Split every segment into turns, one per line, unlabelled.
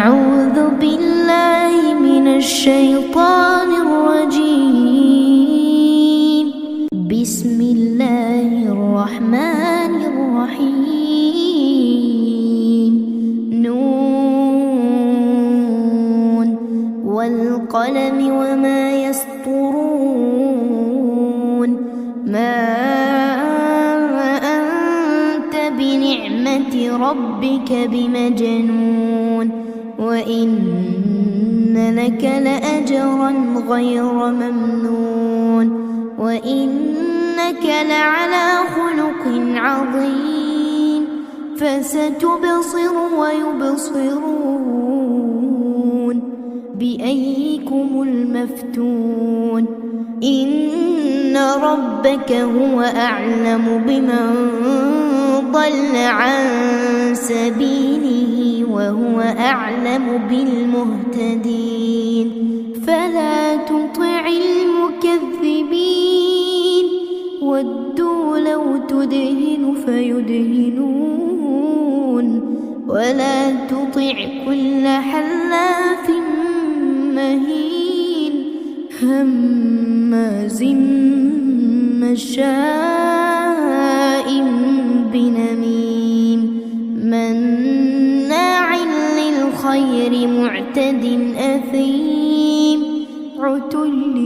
أعوذ بالله من الشيطان الرجيم. بسم الله الرحمن الرحيم. نون والقلم وما يسطرون. ما أنت بنعمة ربك بمجنون، وإن لك لأجرا غير ممنون، وإنك لعلى خلق عظيم. فستبصر ويبصرون بأيكم المفتون. إن ربك هو أعلم بمن ضل عن سبيله وهو أعلم بالمهتدين. فلا تطع المكذبين، ودوا لو تدهن فيدهنون. ولا تطع كل حلاف مهين، هماز مشاء بنميم، مناع للخير معتد أثيم، عتل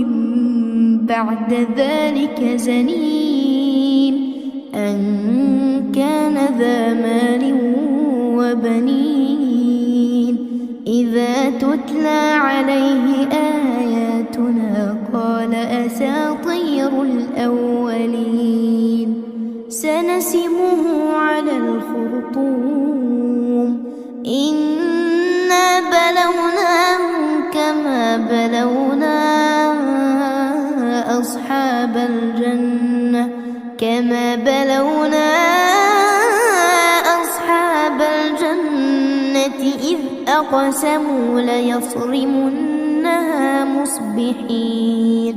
بعد ذلك زنيم، أن كان ذا مال وبنين. إذا تتلى عليه آياتنا قال أساطير الأولين. سنسمه على الخرطوم. إنا بلوناهم كما بلونا أصحاب الجنة إذ أقسموا ليصرمنها مصبحين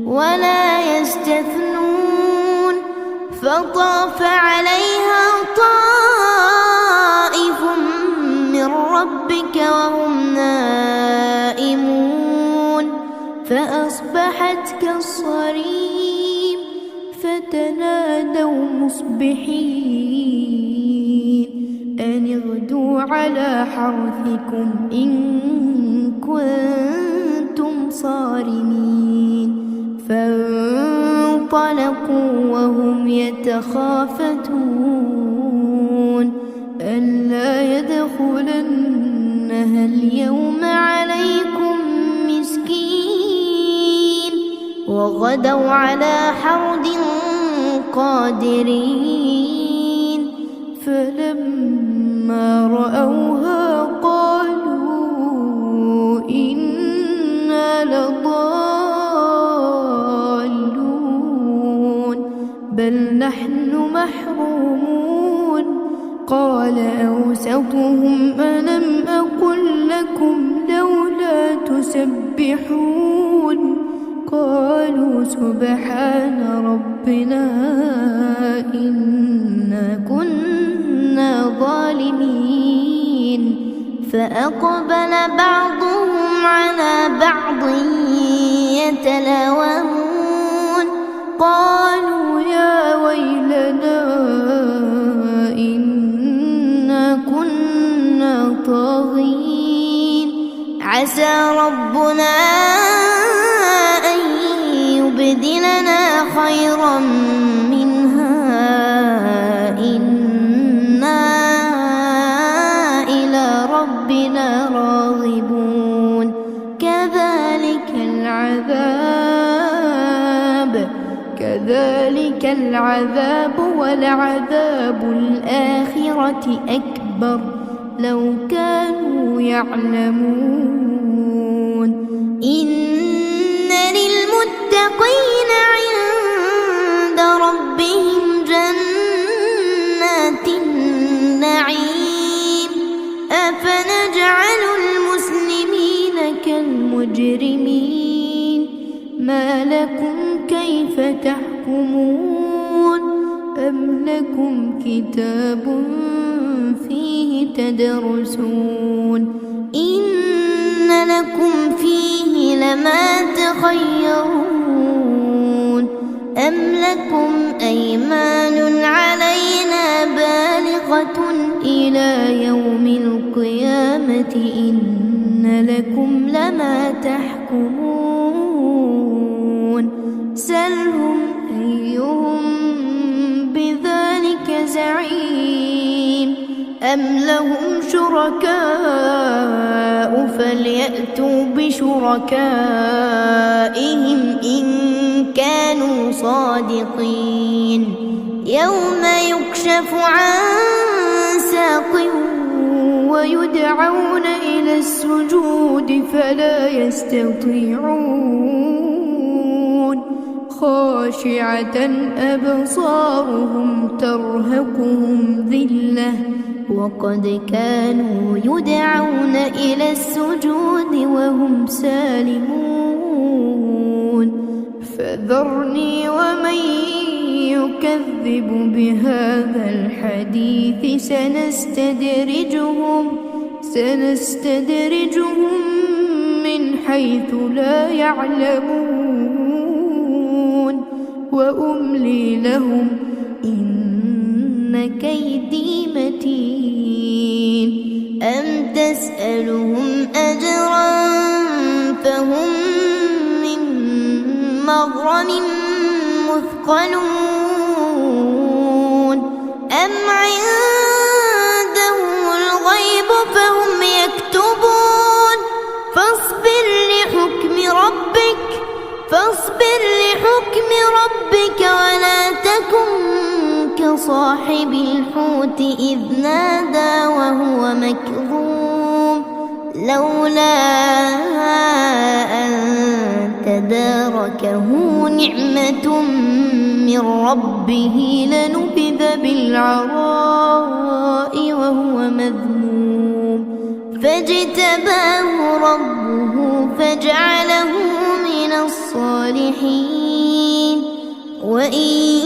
ولا يستثنون. فطاف عليها طائف من ربك وهم نائمون، فأصبحت كالصريم. فتنادوا مصبحين أن اغدوا على حرثكم إن كنتم صارمين. فانطلقوا وهم يتخافتون ألا يدخلنها اليوم عليكم مسكين. وغدوا على حرد قادرين. فلما رأوها قالوا إنا لضالون بل نحن محرومون. قال أوسطهم ألم أقل لكم لولا تسبحون. قالوا سبحان ربنا إنا كنا ظالمين. فأقبل بعضهم على بعض يتلاومون. قالوا يا ويلنا إنا كنا طاغين. عسى ربنا أن يبدلنا خيرا منها إنا إلى ربنا راغبون. كذلك العذاب ولعذاب الآخرة أكبر لو كانوا يعلمون. إن للمتقين عند ربهم جنات النعيم. أفنجعل المسلمين كالمجرمين؟ ما لكم كيف تحكمون؟ أم لكم كتاب فيه تدرسون؟ ما تخيرون أم لكم أيمان علينا بالغة إلى يوم القيامة إن لكم لما تحكمون سلهم أيهم بذلك زعيم أم لهم شركاء فليأتوا بشركائهم إن كانوا صادقين يوم يكشف عن ساق ويدعون إلى السجود فلا يستطيعون خاشعة أبصارهم ترهقهم ذلة وقد كانوا يدعون إلى السجود وهم سالمون فذرني ومن يكذب بهذا الحديث سنستدرجهم من حيث لا يعلمون وأملي لهم إن كيدي متين أم تسألهم أجرا فهم من مغرم مثقلون أم عندهم الغيب فهم يكتبون فاصبر لحكم ربك ولا تكن كصاحب الحوت إذ نادى وهو مكظوم لولا أن تداركه نعمة من ربه لنبذ بالعراء وهو مذموم فاجتباه ربه فجعله من الصالحين وإن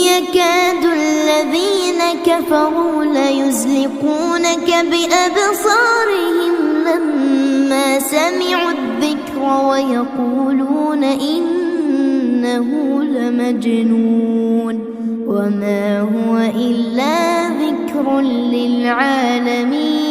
يكاد الذين كفروا ليزلقونك بأبصارهم لما سمعوا الذكر ويقولون إنه لمجنون وما هو إلا ذكر للعالمين